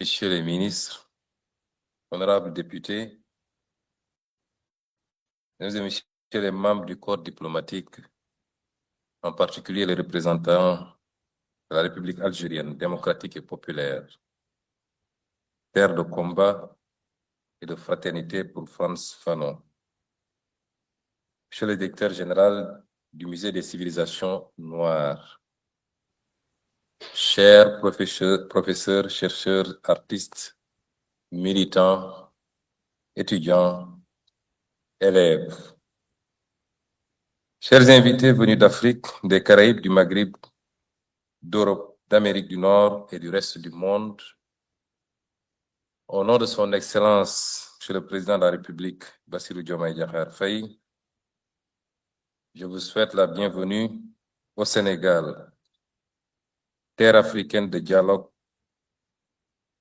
Messieurs les ministres, honorables députés, mesdames et messieurs les membres du corps diplomatique, en particulier les représentants de la République algérienne démocratique et populaire, terre de combat et de fraternité pour Frantz Fanon. Monsieur le directeur général du Musée des civilisations noires, chers professeurs, chercheurs, artistes, militants, étudiants, élèves, chers invités venus d'Afrique, des Caraïbes, du Maghreb, d'Europe, d'Amérique du Nord et du reste du monde, au nom de son Excellence, Monsieur le Président de la République, Bassirou Diomaye Diakhar Faye, je vous souhaite la bienvenue au Sénégal, terre africaine de dialogue,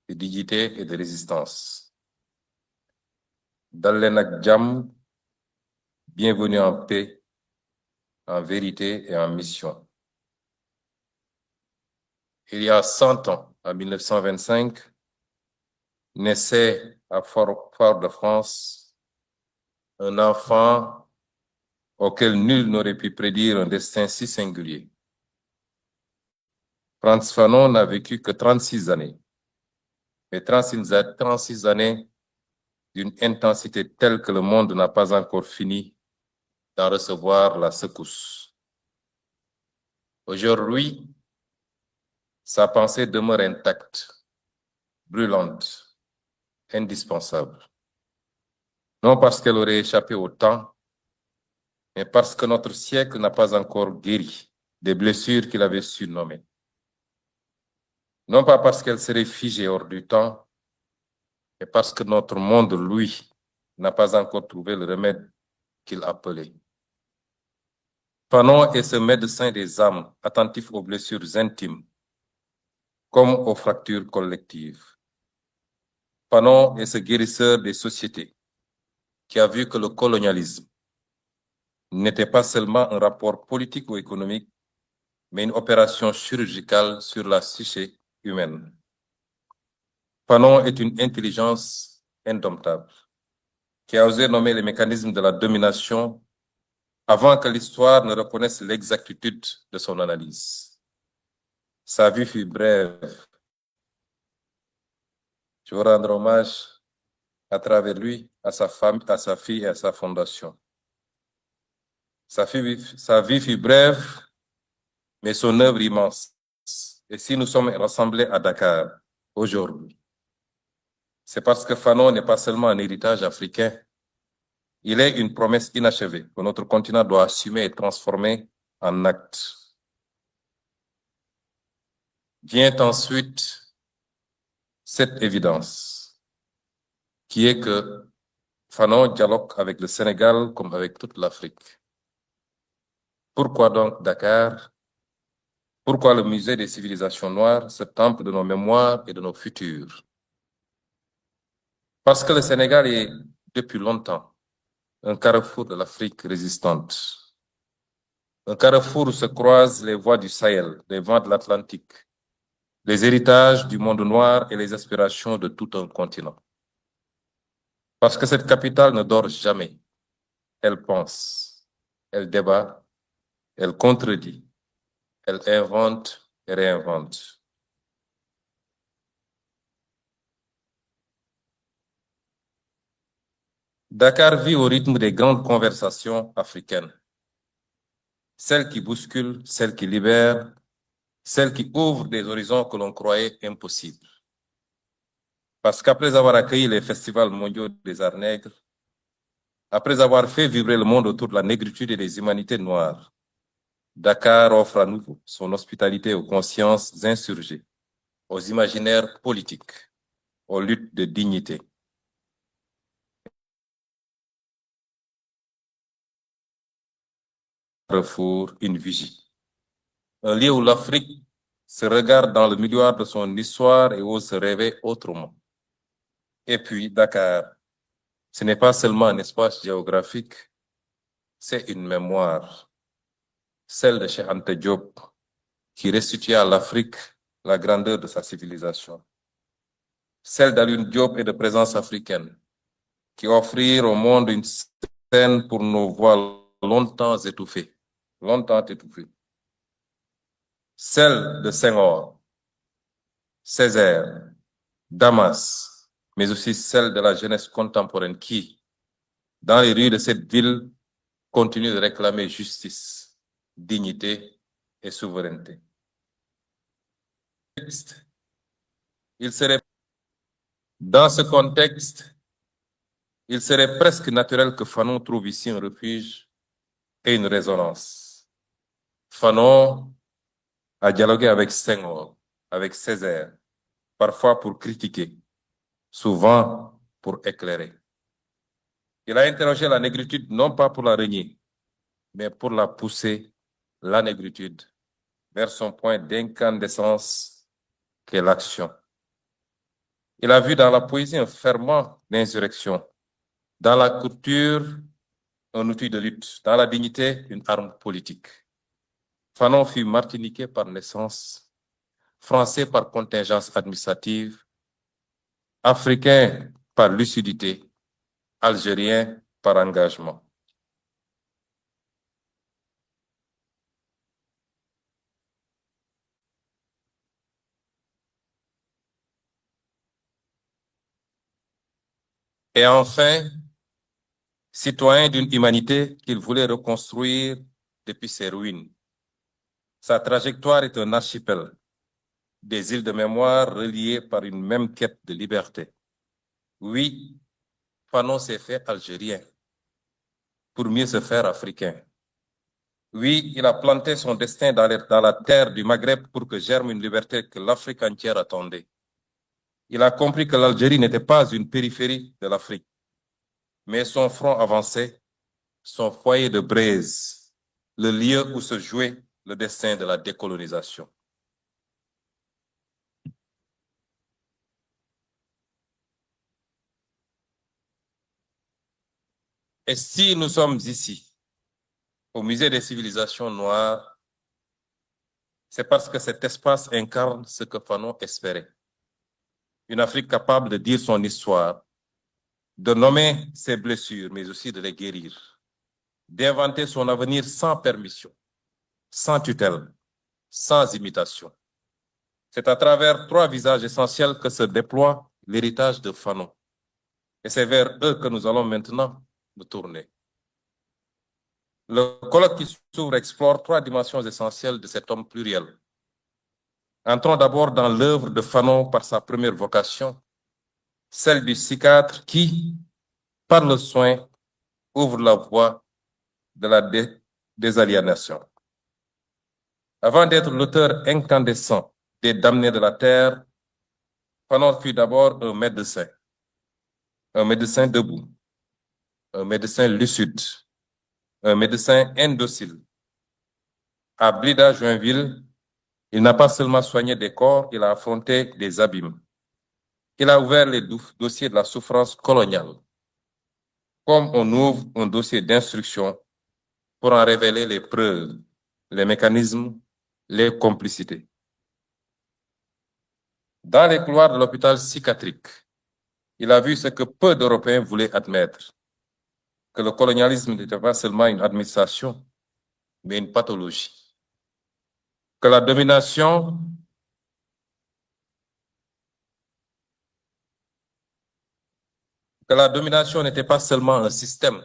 de dignité et de résistance. Dal leen ak jàmm, bienvenue en paix, en vérité et en mission. Il y a 100 ans, en 1925, naissait à Fort-de-France un enfant auquel nul n'aurait pu prédire un destin si singulier. Frantz Fanon n'a vécu que 36 années, mais 36 années d'une intensité telle que le monde n'a pas encore fini d'en recevoir la secousse. Aujourd'hui, sa pensée demeure intacte, brûlante, indispensable. Non parce qu'elle aurait échappé au temps, mais parce que notre siècle n'a pas encore guéri des blessures qu'il avait su nommer. Non pas parce qu'elle serait figée hors du temps, mais parce que notre monde, lui, n'a pas encore trouvé le remède qu'il appelait. Fanon est ce médecin des âmes, attentif aux blessures intimes, comme aux fractures collectives. Fanon est ce guérisseur des sociétés, qui a vu que le colonialisme n'était pas seulement un rapport politique ou économique, mais une opération chirurgicale sur la psyché humaine. Fanon est une intelligence indomptable, qui a osé nommer les mécanismes de la domination avant que l'histoire ne reconnaisse l'exactitude de son analyse. Sa vie fut brève. Je veux rendre hommage à travers lui, à sa femme, à sa fille et à sa fondation. Sa vie fut brève, mais son œuvre immense. Et si nous sommes rassemblés à Dakar aujourd'hui, c'est parce que Fanon n'est pas seulement un héritage africain, il est une promesse inachevée que notre continent doit assumer et transformer en actes. Vient ensuite cette évidence, qui est que Fanon dialogue avec le Sénégal comme avec toute l'Afrique. Pourquoi donc Dakar? Pourquoi le musée des civilisations noires, ce temple de nos mémoires et de nos futurs? Parce que le Sénégal est, depuis longtemps, un carrefour de l'Afrique résistante. Un carrefour où se croisent les voies du Sahel, les vents de l'Atlantique, les héritages du monde noir et les aspirations de tout un continent. Parce que cette capitale ne dort jamais. Elle pense, elle débat, elle contredit, elle invente et réinvente. Dakar vit au rythme des grandes conversations africaines. Celles qui bousculent, celles qui libèrent, celles qui ouvrent des horizons que l'on croyait impossibles. Parce qu'après avoir accueilli les festivals mondiaux des arts nègres, après avoir fait vibrer le monde autour de la négritude et des humanités noires, Dakar offre à nouveau son hospitalité aux consciences insurgées, aux imaginaires politiques, aux luttes de dignité. Carrefour, une vigie. Un lieu où l'Afrique se regarde dans le miroir de son histoire et ose se rêver autrement. Et puis, Dakar, ce n'est pas seulement un espace géographique, c'est une mémoire, celle de Cheikh Anta Diop, qui restitue à l'Afrique la grandeur de sa civilisation. celle d'Alioune Diop et de Présence africaine, qui offrirent au monde une scène pour nos voix longtemps étouffées. Celle de Senghor, Césaire, Damas, mais aussi celle de la jeunesse contemporaine qui, dans les rues de cette ville, continue de réclamer justice, dignité et souveraineté. Dans ce contexte, il serait presque naturel que Fanon trouve ici un refuge et une résonance. Fanon a dialogué avec Senghor, avec Césaire, parfois pour critiquer, souvent pour éclairer. Il a interrogé la négritude non pas pour la renier, mais pour la pousser, la négritude, vers son point d'incandescence qu'est l'action. Il a vu dans la poésie un ferment d'insurrection, dans la culture un outil de lutte, dans la dignité une arme politique. Fanon fut martiniquais par naissance, français par contingence administrative, africain par lucidité, algérien par engagement. Et enfin, citoyen d'une humanité qu'il voulait reconstruire depuis ses ruines. Sa trajectoire est un archipel, des îles de mémoire reliées par une même quête de liberté. Oui, Fanon s'est fait algérien pour mieux se faire africain. Oui, il a planté son destin dans la terre du Maghreb pour que germe une liberté que l'Afrique entière attendait. Il a compris que l'Algérie n'était pas une périphérie de l'Afrique, mais son front avancé, son foyer de braise, le lieu où se jouait le destin de la décolonisation. Et si nous sommes ici, au Musée des civilisations noires, c'est parce que cet espace incarne ce que Fanon espérait. Une Afrique capable de dire son histoire, de nommer ses blessures, mais aussi de les guérir, d'inventer son avenir sans permission, sans tutelle, sans imitation. C'est à travers trois visages essentiels que se déploie l'héritage de Fanon. Et c'est vers eux que nous allons maintenant nous tourner. Le colloque qui s'ouvre explore trois dimensions essentielles de cet homme pluriel. Entrons d'abord dans l'œuvre de Fanon par sa première vocation, celle du psychiatre qui, par le soin, ouvre la voie de la désaliénation. Avant d'être l'auteur incandescent des damnés de la terre, Fanon fut d'abord un médecin debout, un médecin lucide, un médecin indocile. À Blida, Joinville, il n'a pas seulement soigné des corps, il a affronté des abîmes. Il a ouvert les dossiers de la souffrance coloniale, comme on ouvre un dossier d'instruction pour en révéler les preuves, les mécanismes, les complicités. Dans les couloirs de l'hôpital psychiatrique, il a vu ce que peu d'Européens voulaient admettre, que le colonialisme n'était pas seulement une administration, mais une pathologie. Que la domination n'était pas seulement un système,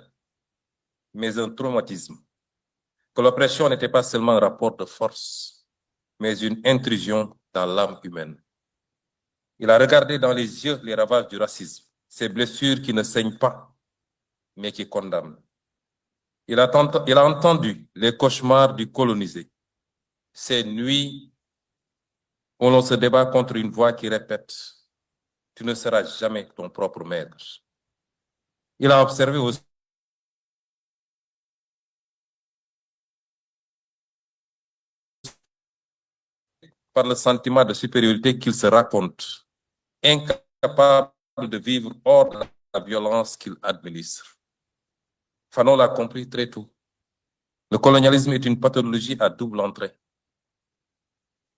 mais un traumatisme. Que l'oppression n'était pas seulement un rapport de force, mais une intrusion dans l'âme humaine. Il a regardé dans les yeux les ravages du racisme, ces blessures qui ne saignent pas, mais qui condamnent. Il a entendu les cauchemars du colonisé, ces nuits où l'on se débat contre une voix qui répète « Tu ne seras jamais ton propre maître ». Il a observé aussi par le sentiment de supériorité qu'il se raconte, incapable de vivre hors de la violence qu'il administre. Fanon l'a compris très tôt. Le colonialisme est une pathologie à double entrée.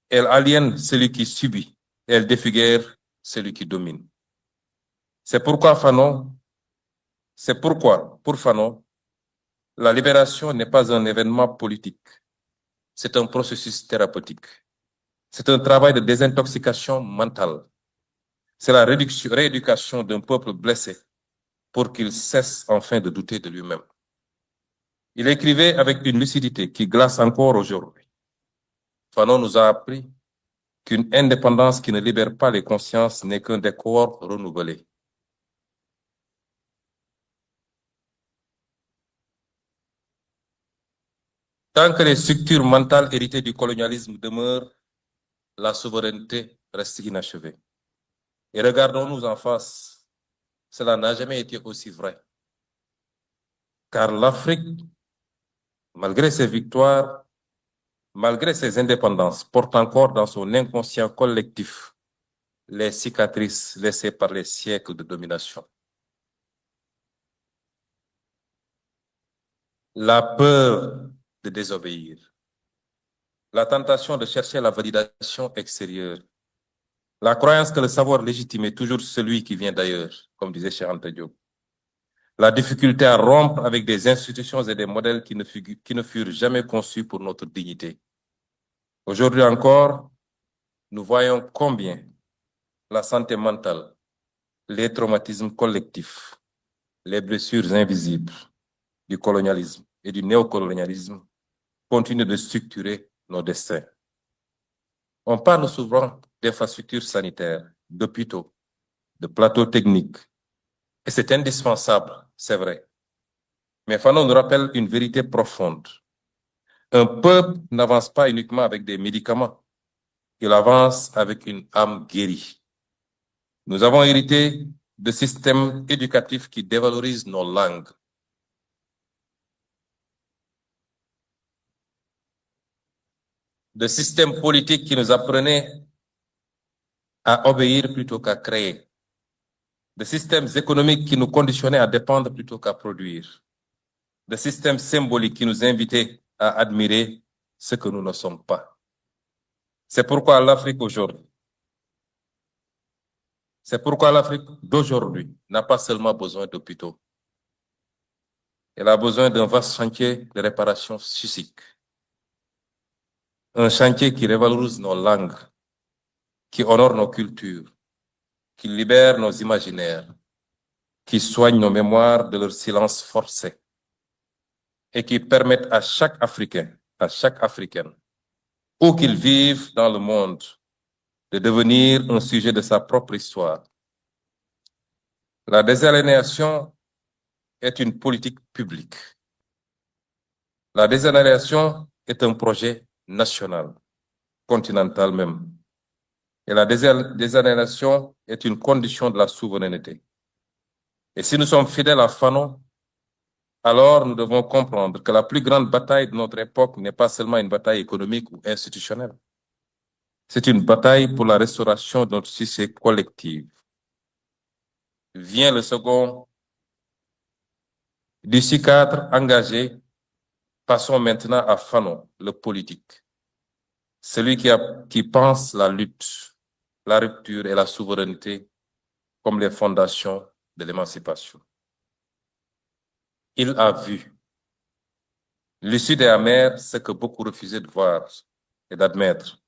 Elle aliène celui qui subit et elle défigure celui qui domine. C'est pourquoi, pour Fanon, la libération n'est pas un événement politique. C'est un processus thérapeutique. C'est un travail de désintoxication mentale. C'est la rééducation d'un peuple blessé pour qu'il cesse enfin de douter de lui-même. Il écrivait avec une lucidité qui glace encore aujourd'hui. Fanon nous a appris qu'une indépendance qui ne libère pas les consciences n'est qu'un décor renouvelé. Tant que les structures mentales héritées du colonialisme demeurent, la souveraineté reste inachevée. Et regardons-nous en face, cela n'a jamais été aussi vrai. Car l'Afrique, malgré ses victoires, malgré ses indépendances, porte encore dans son inconscient collectif les cicatrices laissées par les siècles de domination. La peur de désobéir, la tentation de chercher la validation extérieure, la croyance que le savoir légitime est toujours celui qui vient d'ailleurs, comme disait Cheikh Anta Diop, la difficulté à rompre avec des institutions et des modèles qui ne furent jamais conçus pour notre dignité. Aujourd'hui encore, nous voyons combien la santé mentale, les traumatismes collectifs, les blessures invisibles du colonialisme et du néocolonialisme continuent de structurer nos destins. On parle souvent d'infrastructures sanitaires, d'hôpitaux, de plateaux techniques, et c'est indispensable, c'est vrai. Mais Fanon nous rappelle une vérité profonde. Un peuple n'avance pas uniquement avec des médicaments, il avance avec une âme guérie. Nous avons hérité de systèmes éducatifs qui dévalorisent nos langues, de systèmes politiques qui nous apprenaient à obéir plutôt qu'à créer, de systèmes économiques qui nous conditionnaient à dépendre plutôt qu'à produire, de systèmes symboliques qui nous invitaient à admirer ce que nous ne sommes pas. C'est pourquoi l'Afrique d'aujourd'hui n'a pas seulement besoin d'hôpitaux. Elle a besoin d'un vaste chantier de réparation psychique. Un chantier qui révalorise nos langues, qui honore nos cultures, qui libère nos imaginaires, qui soigne nos mémoires de leur silence forcé et qui permette à chaque Africain, à chaque Africaine, où qu'il vive dans le monde, de devenir un sujet de sa propre histoire. La désaliénation est une politique publique. La désaliénation est un projet national, continental même. Et la désaliénation est une condition de la souveraineté. Et si nous sommes fidèles à Fanon, alors nous devons comprendre que la plus grande bataille de notre époque n'est pas seulement une bataille économique ou institutionnelle. C'est une bataille pour la restauration de notre société collective. Vient le second. D'ici cadre engagé, passons maintenant à Fanon, le politique. Celui qui pense la lutte, la rupture et la souveraineté comme les fondations de l'émancipation. Il a vu. L'issue est amère, ce que beaucoup refusaient de voir et d'admettre.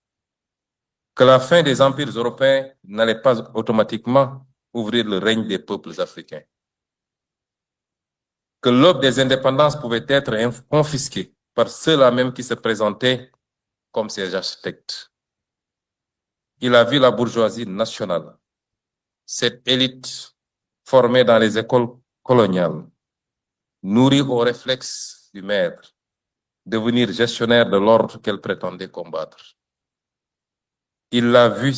Que la fin des empires européens n'allait pas automatiquement ouvrir le règne des peuples africains. Que l'aube des indépendances pouvait être confisquée par ceux-là même qui se présentaient comme ses architectes. Il a vu la bourgeoisie nationale, cette élite formée dans les écoles coloniales, nourrie aux réflexes du maître, devenir gestionnaire de l'ordre qu'elle prétendait combattre. Il l'a vu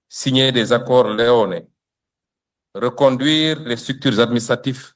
signer des accords léonais, reconduire les structures administratives